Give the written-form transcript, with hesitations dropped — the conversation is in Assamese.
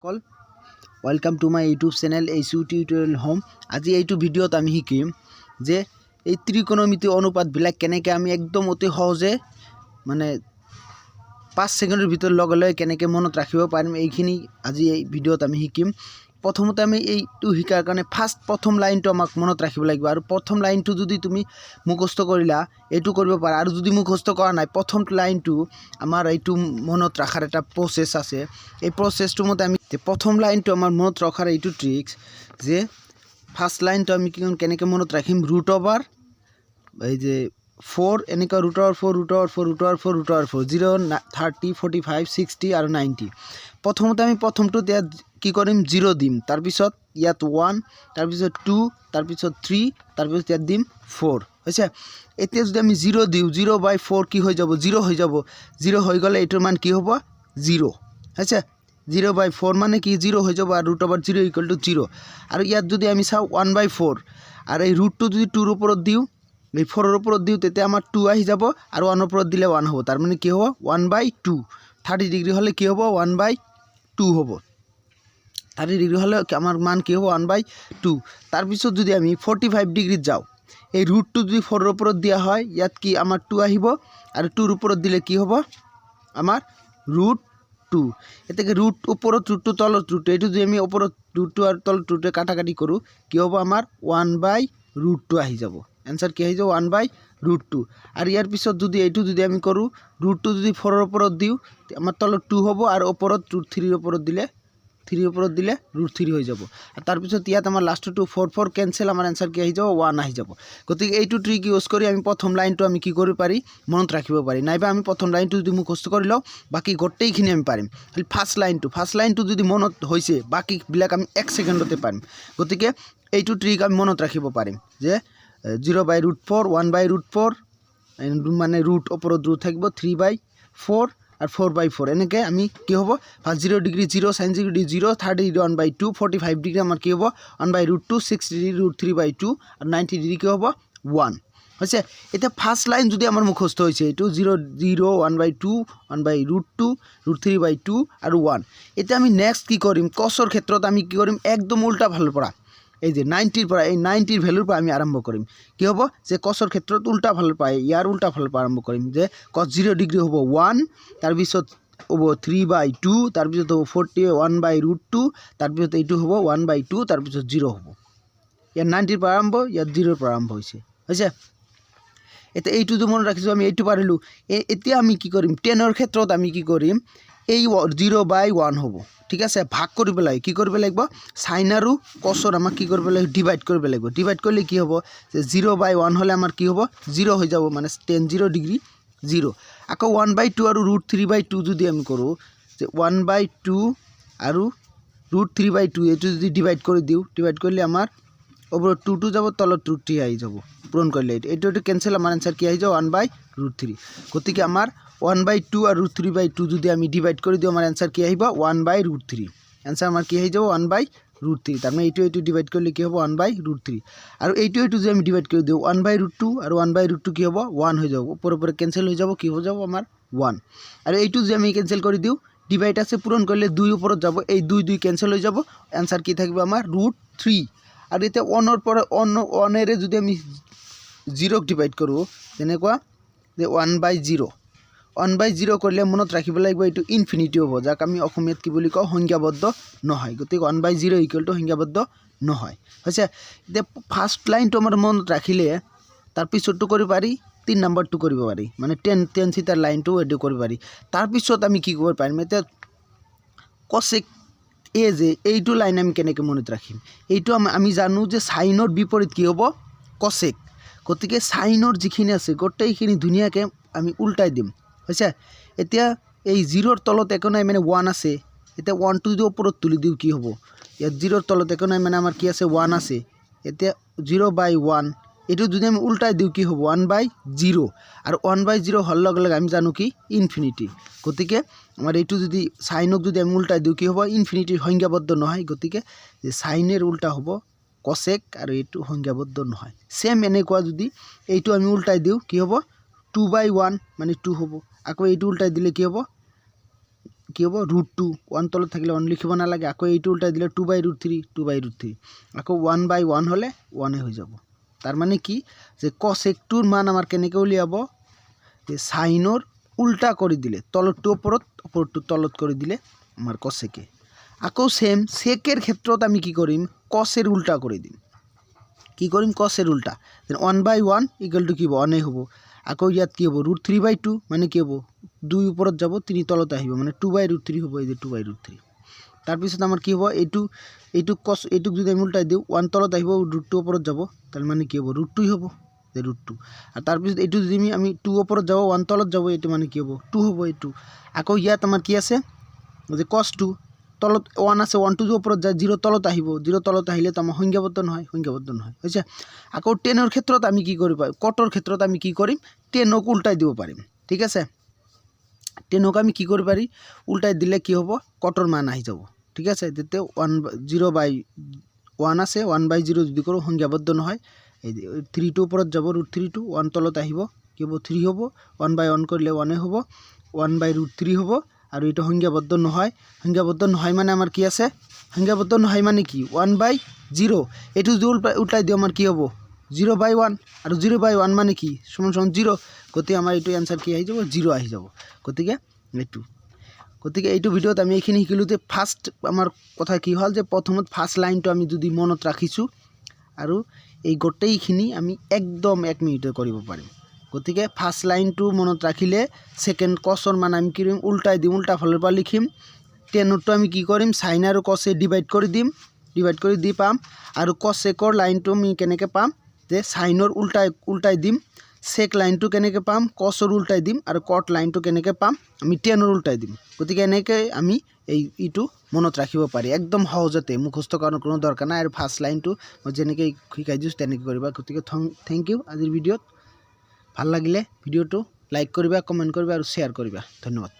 Call welcome to my YouTube channel HU tutorial home. আজি এইটো ভিডিঅ'ত আমি শিকিম যে এই ত্ৰিকোণমিতি অনুপাতবিলাক কেনেকৈ আমি একদম অতি সহজে মানে 5 ছেকেণ্ডৰ ভিতৰত লগে লগে কেনেকৈ মনত ৰাখিব পাৰিম এইখিনি আজি এই ভিডিঅ'ত আমি শিকিম। প্ৰথমতে আমি এইটো শিকাৰ কাৰণে প্ৰথম লাইনটো আমাক মনত ৰাখিব লাগিব আৰু প্ৰথম লাইনটো যদি তুমি মুখস্থ কৰিলা এইটো কৰিব পাৰা আৰু যদি মুখস্থ কৰা নাই প্ৰথম লাইনটো আমাৰ এইটো মনত ৰাখাৰ এটা প্ৰসেস আছে। এই প্ৰসেসটো মতে আমি প্ৰথম লাইনটো আমাৰ মনত ৰাখাৰ এইটো ট্ৰিক্স যে ফাৰ্স্ট লাইনটো আমি কেনেকৈ মনত ৰাখিম ৰুট ওভাৰ এই যে 4 এনেকা root over 4 root over 4 root over 4 root over 4 0 30 45 60 আৰু 90। প্ৰথমতে আমি প্ৰথমটো ইয়াত কি কৰিম 0 দিম, তাৰপিছত ইয়াত 1, তাৰপিছত 2, তাৰপিছত 3, তাৰপিছত ইয়াত দিম 4 হৈছে। এতিয়া যদি আমি 0 দিও 0/4 কি হৈ যাব 0 হৈ যাব। 0 হৈ গলে এটাৰ মান কি হ'ব 0 হৈছে। 0/4 মানে কি 0 হৈ যাব আৰু ৰুট ওভাৰ 0 = 0। আৰু ইয়াত যদি আমি চাও 1/4 আৰু এই ৰুটটো যদি 2 ৰ ওপৰত দিও এই 4 ৰ ওপৰত দিও তেতিয়া আমাৰ 2 আহি যাব আৰু 1 ৰ ওপৰত দিলে 1 হ'ব। তাৰ মানে কি হ'ব 1/2 30 ডিগ্ৰী হলে কি হ'ব 1/2 হ'ব। 30 ডিগ্ৰী হলে আমাৰ মান কি হ'ব 1/2। তাৰপিছত যদি আমি 45 ডিগ্ৰীত যাও এই ৰুটটো যদি 4 ৰ ওপৰত দিয়া হয় ইয়াত কি আমাৰ 2 আহিব আৰু 2 ৰ ওপৰত দিলে কি হ'ব আমাৰ √2। এটাকে ৰুট ওপৰত ৰুটটো তলত ৰুট এইটো যদি আমি ওপৰত ৰুটটো আৰু তলত ৰুটে কাটাকাটি কৰো কি হ'ব আমাৰ 1/√2 আহি যাব। आंसर কি আহি যাব 1/√2। আৰু ইয়াৰ পিছত যদি এইটো যদি আমি কৰো ৰুটটো যদি 4 ৰ ওপৰত দিও আমাৰ তলত 2 হ'ব আৰু ওপৰত √3 ৰ ওপৰত দিলে 3 ৰ ওপৰত দিলে √3 হৈ যাব। আৰু তাৰ পিছত ইয়াত আমাৰ লাষ্টটো 4 4 কেনসেল আমাৰ आंसर কি আহি যাব 1 আহি যাব। গতিকে এইটো ট্ৰিক ইউজ কৰি আমি প্ৰথম লাইনটো আমি কি কৰিব পাৰি মনত ৰাখিব পাৰি নাইবা আমি প্ৰথম লাইনটো যদি মুখস্থ কৰি লও বাকি গোটেইখিনি আমি পাৰিম। খালি ফাৰ্স্ট লাইনটো যদি মনত হৈছে বাকি বিলাক আমি 1 সেকেন্ডতে পাৰিম। গতিকে এইটো ট্ৰিক আমি মনত ৰাখিব পাৰিম যে 0/√4 1/√4 মানে ৰুট ওপৰত ৰুট থাকিব 3/4 আর 4/4 এনেকে আমি কি হবো first 0 degree 0 sin 0 degree 0 30 degree 1/2 45 degree আমার কি হবো 1/√2 60 ডিগ্রি √3/2 আর 90 ডিগ্রি কি হবো 1 হইছে। এটা ফার্স্ট লাইন যদি আমার মুখস্থ হইছে এটো 0 0 1/2 1/√2 √3/2 আর 1। এটা আমি নেক্সট কি করিম কসর ক্ষেত্রত আমি কি করিম একদম উল্টা ভালো পড়া এই যে 90 পৰা এই 90 ভ্যালুৰ পৰা আমি আৰম্ভ কৰিম কি হ'ব যে কসৰ ক্ষেত্ৰত উল্টা ফালৰ পায় ইয়াৰ উল্টা ফালৰ পৰা আৰম্ভ কৰিম যে cos 0 ডিগ্ৰী হ'ব 1 তাৰ পিছত হ'ব 3/2 তাৰ পিছত হ'ব 41/√2 তাৰ পিছত এইটো হ'ব 1/2 তাৰ পিছত 0 হ'ব। ইয়াৰ 90 পৰা আৰম্ভ ইয়াৰ 0 পৰা আৰম্ভ হৈছে হৈছে। এটা এইটো যদি মনত ৰাখিছো আমি এইটো পাৰিলো। এতিয়া আমি কি কৰিম 10 ৰ ক্ষেত্ৰত আমি কি কৰিম এই 0/1 হ'ব ঠিক আছে। ভাগ কৰিব লাগে কি কৰিব লাগিব sin আৰু cosৰ আমাক কি কৰিব লাগিব ডিভাইড কৰিব লাগিব। ডিভাইড কৰিলে কি হ'ব যে 0/1 হলে আমাৰ কি হ'ব 0 হৈ যাব মানে tan 0 ডিগ্ৰী 0। আকৌ 1/2 আৰু √3/2 যদি আমি কৰো যে 1/2 আৰু √3/2 এইটো যদি ডিভাইড কৰি দিও ডিভাইড কৰিলে আমাৰ ওপৰত 2 যাব তলত 3 আহি যাব পূৰণ কৰিলে এইটো ক্যান্সেল আমাৰ आंसर কি আহি যাব 1/√3। গতিকে আমাৰ 1/2 আৰু √3/2 যদি আমি ডিভাইড কৰি দিও আমাৰ आंसर কি আহিব 1/√3। आंसर আমাৰ কি আহি যাব 1/√3। তাৰ মানে এইটো ডিভাইড কৰিলে কি হ'ব 1/√3 আৰু এইটো যদি আমি ডিভাইড কৰি দিও 1/√2 আৰু 1/√2 কি হ'ব 1 হৈ যাব ওপৰ ওপৰ ক্যান্সেল হৈ যাব কি হৈ যাব আমাৰ 1। আৰু এইটো যদি আমি ক্যান্সেল কৰি দিও ডিভাইড আছে পূৰণ কৰিলে 2 ওপৰত যাব এই 2 ক্যান্সেল হৈ যাব आंसर কি থাকিব আমাৰ √3। আৰু এটা 1 ৰ পৰা 1 এৰে যদি আমি 0 ডিভাইড কৰো তেনেকুৱা যে 1/0 1/0 কৰিলে মনত ৰাখিব লাগিব এইটো ইনফিনিটি হ'ব যাক আমি অসমীয়াত কি বুলি কওঁ সংখ্যাবদ্ধ নহয়। গতিকে 1/0 = সংখ্যাবদ্ধ নহয় হৈছে। এতিয়া ফার্স্ট লাইনটো আমাৰ মনত ৰাখিলে তাৰ পিছৰটো কৰিব পাৰি 3 নম্বৰটো কৰিব পাৰি মানে 10 চিটাৰ লাইনটো এড কৰিব পাৰি। তাৰ পিছত আমি কি কৰিব পাৰিম এতিয়া cosec এ যে এইটো লাইন আমি কেনেকৈ মনত ৰাখিম এইটো আমি জানো যে সাইনৰ বিপৰীত কি হ'ব cosec। গতিকে সাইনৰ যিখিনি আছে গোটেইখিনি ধুনিয়াকৈ আমি উল্টাই দিম হৈছে। এতিয়া এই 0 ৰ তলত একো নাই মানে 1 আছে এতিয়া 1 টো যদি ওপৰত তুলি দিও কি হ'ব ইয়াত 0 ৰ তলত একো নাই মানে আমাৰ কি আছে 1 আছে। এতিয়া 0/1 এটো যদি আমি উল্টাই দিও কি হ'ব 1/0 আৰু 1/0 হল লগে লগে আমি জানো কি ইনফিনিটি। গতিকে আমাৰ এইটো যদি সাইনক যদি আমি উল্টাই দিও কি হ'ব ইনফিনিটি সংখ্যাবদ্ধ নহয়। গতিকে যে সাইনের উল্টা হ'ব cosec আৰু এইটো সংখ্যাবদ্ধ নহয়। সেম এনেকুৱা যদি এইটো আমি উল্টাই দিও কি হ'ব 2/1 মানে 2 হ'ব। আকৌ এইটো উল্টাই দিলে কি হ'ব কি হ'ব √2 1 তলত থাকিলে 1 লিখিব নালাগে আকৌ এইটো উল্টাই দিলে 2/√3 2/√3 আকৌ 1/1 হলে 1 হৈ যাব তাৰ মানে কি যে cosecটোৰ মান আমাৰ কেনেকৈ উলিয়াব যে সাইনৰ উল্টা কৰি দিলে তলৰটো ওপৰত ওপৰটো তলত কৰি দিলে আমাৰ cosecে আকৌ সেম সেকেৰ ক্ষেত্ৰত আমি কি কৰিম cosেৰ উল্টা কৰি দিম কি কৰিম cosের উল্টা দেন 1/1 = কি হ'ব 1 হ'ব আকৌ ইয়াত কি হ'ব √3/2 মানে কি হ'ব 2 ওপৰত যাব 3 তলত আহিব মানে 2/√3 হ'ব এই যে 2/√3 তাৰ পিছত আমাৰ কি হ'ব এইটো cos এইটো যদি আমি উল্টাই দিও 1 তলত আহিব √2 ওপৰত যাব তার মানে কি হ'ব √2 হ'ব যে √2 আর তাৰ পিছত এইটো যদি আমি 2 ওপৰত যাব 1 তলত যাব এইটো মানে কি হ'ব 2 হ'ব এইটো আকৌ ইয়াত আমাৰ কি আছে যে cos 2 তলত 1 আছে 1 2 ওপৰত যায় 0 তলত আহিব 0 তলত আহিলে তো আমাৰ সংজ্ঞাবদ্ধ নহয় হৈছে আকৌ 10 এৰ ক্ষেত্ৰত আমি কি কৰিব কটৰ ক্ষেত্ৰত আমি কি কৰিম 10 ক উল্টাই দিব পাৰিম ঠিক আছে 10 ক আমি কি কৰিব পাৰি উল্টাই দিলে কি হ'ব কটৰ মান আহি যাব ঠিক আছে যেতে 0/1 আছে 1/0 যদি কৰো সংজ্ঞাবদ্ধ নহয় এই 3 2 ওপৰত যাব √3 2 1 তলত আহিব কি হ'ব 3 হ'ব 1/1 কৰিলে 1 হ'ব 1/√3 হ'ব আৰু এটা সংজ্ঞাবদ্ধ নহয় মানে আমাৰ কি আছে সংজ্ঞাবদ্ধ নহয় মানে কি 1/0 এটো যদি উল্টাই দিও আমাৰ কি হ'ব 0/1 আৰু 0/1 মানে কি সমান 0 গতি আমাৰ এটো आंसर কি আহি যাব 0 আহি যাব গতিকে এইটো ভিডিওত আমি এইখিনি শিকিলো যে ফার্স্ট আমাৰ কথা কি হল যে প্ৰথমত ফাৰ্স্ট লাইনটো আমি যদি মনত ৰাখিছো আৰু এই গোটেইখিনি আমি একদম 1 মিনিটে কৰিব পাৰিম গতিকে ফাৰ্স্ট লাইনটো মনত ৰাখিলে সেকেন্ড cosৰ মান আমি কি কৰিম উল্টাই দিম উল্টা ফালৰ পৰা লিখিম 10 টো আমি কি কৰিম sin আৰু cos ডিভাইড কৰি দি পাম আৰু cosecৰ লাইনটো আমি কেনেকৈ পাম যে sinৰ উল্টাই দিম sec লাইনটো কেনেকৈ পাম cosৰ উল্টাই দিম আৰু cot লাইনটো কেনেকৈ পাম আমি 10ৰ উল্টাই দিম গতিকে এনেকৈ আমি এইটো মনত ৰাখিব পাৰি একদম সহজতে মুখস্থ কৰাৰ কোনো দৰকাৰ নাই আৰু ফাৰ্স্ট লাইনটো মই যেনেকৈ শিকাই দিছো তেনেকৈ কৰিবা গতিকে থ্যাংক ইউ আজিৰ ভিডিওত ভাল লাগিলে ভিডিওটো লাইক কৰিবা কমেন্ট কৰিবা আৰু শেয়াৰ কৰিবা ধন্যবাদ।